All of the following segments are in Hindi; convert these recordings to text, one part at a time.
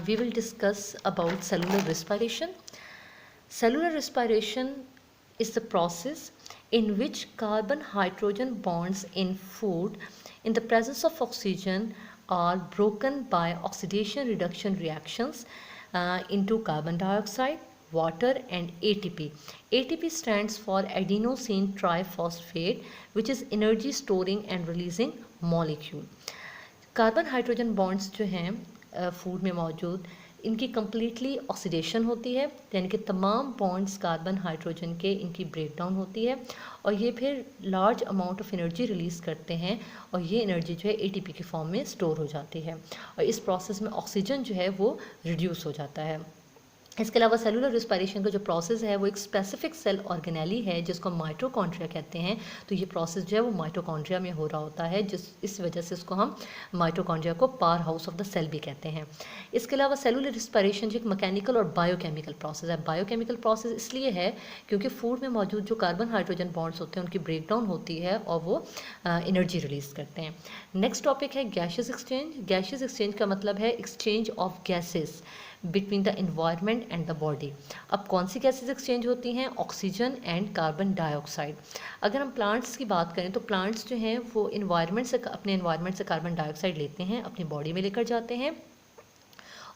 we will discuss about cellular respiration. Cellular respiration is the process in which carbon-hydrogen bonds in food in the presence of oxygen are broken by oxidation reduction reactions into carbon dioxide, water and ATP. ATP stands for adenosine triphosphate, which is energy storing and releasing molecule. Carbon hydrogen bonds जो हैं फूड में मौजूद, इनकी कम्प्लीटली ऑक्सीडेशन होती है, यानी कि तमाम बॉन्ड्स कार्बन हाइड्रोजन के इनकी ब्रेक डाउन होती है और ये फिर large amount of energy release करते हैं और ये एनर्जी जो है एटीपी के फॉर्म में स्टोर हो जाती है और इस प्रोसेस में ऑक्सीजन जो है वो रिड्यूस हो जाता है। इसके अलावा सेलुलर रिस्पायरेशन का जो प्रोसेस है वो एक स्पेसिफिक सेल ऑर्गेनेली है जिसको माइटोकॉन्ड्रिया कहते हैं। तो ये प्रोसेस जो है वो माइटोकॉन्ड्रिया में हो रहा होता है, जिस इस वजह से इसको हम माइटोकॉन्ड्रिया को power house of the cell भी कहते हैं। इसके अलावा सेलुलर रिस्पायरेशन जो एक मैकेनिकल और बायोकेमिकल प्रोसेस है। बायोकेमिकल प्रोसेस इसलिए है क्योंकि फूड में मौजूद जो कार्बन हाइड्रोजन बॉन्ड्स होते हैं उनकी ब्रेक डाउन होती है और वो एनर्जी रिलीज़ करते हैं। नेक्स्ट टॉपिक है गैसियस एक्सचेंज। गैसियस एक्सचेंज का मतलब है exchange of gases between the environment and the body. अब कौन सी गैसेज एक्सचेंज होती हैं? Oxygen and carbon dioxide. अगर हम प्लांट्स की बात करें तो प्लांट्स जो हैं वो अपने इन्वायरमेंट से कार्बन डाइऑक्साइड लेते हैं, अपनी बॉडी में लेकर जाते हैं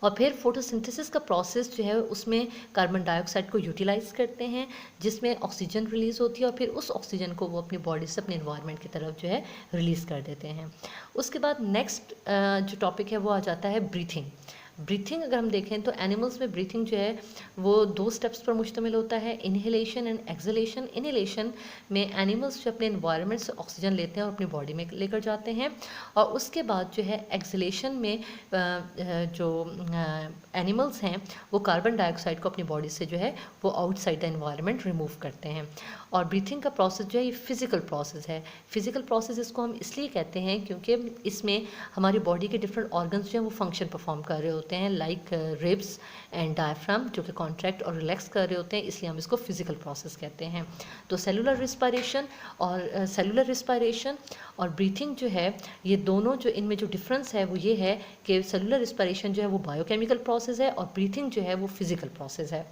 और फिर फोटोसिंथेसिस का प्रोसेस जो है उसमें कार्बन डाइऑक्साइड को यूटिलाइज करते हैं, जिसमें ऑक्सीजन रिलीज़ होती है और फिर उस ऑक्सीजन को वो अपनी बॉडी से अपने इन्वायरमेंट की तरफ जो है रिलीज़ कर देते हैं। उसके बाद नेक्स्ट जो टॉपिक है वो आ जाता है ब्रीथिंग। ब्रीथिंग अगर हम देखें तो एनिमल्स में ब्रीथिंग जो है वो 2 स्टेप्स पर मुश्तमिल होता है, इनहेलेशन एंड एक्सहेलेशन। इनहेलेशन में एनिमल्स जो अपने एनवायरनमेंट से ऑक्सीजन लेते हैं और अपनी बॉडी में लेकर जाते हैं और उसके बाद जो है एक्सहेलेशन में जो एनिमल्स हैं वो कार्बन डाइऑक्साइड को अपनी बॉडी से जो है वो आउटसाइड द एनवायरनमेंट रिमूव करते हैं। और ब्रीथिंग का प्रोसेस जो है ये फिज़िकल प्रोसेस है। फिज़िकल प्रोसेस इसको हम इसलिए कहते हैं क्योंकि इसमें हमारी बॉडी के डिफरेंट ऑर्गन्स जो हैं वो फंक्शन परफॉर्म कर रहे होते हैं, लाइक रिब्स एंड डायफ्राम जो कि कॉन्ट्रैक्ट और रिलैक्स कर रहे होते हैं, इसलिए हम इसको फिज़िकल प्रोसेस कहते हैं। तो सेलुलर रिस्पायरेशन और ब्रीथिंग जो है ये दोनों जो इनमें जो डिफरेंस है वो ये है कि सेलुलर रिस्पायरेशन जो है वो बायोकेमिकल प्रोसेस है और ब्रीथिंग जो है वो फिज़िकल प्रोसेस है।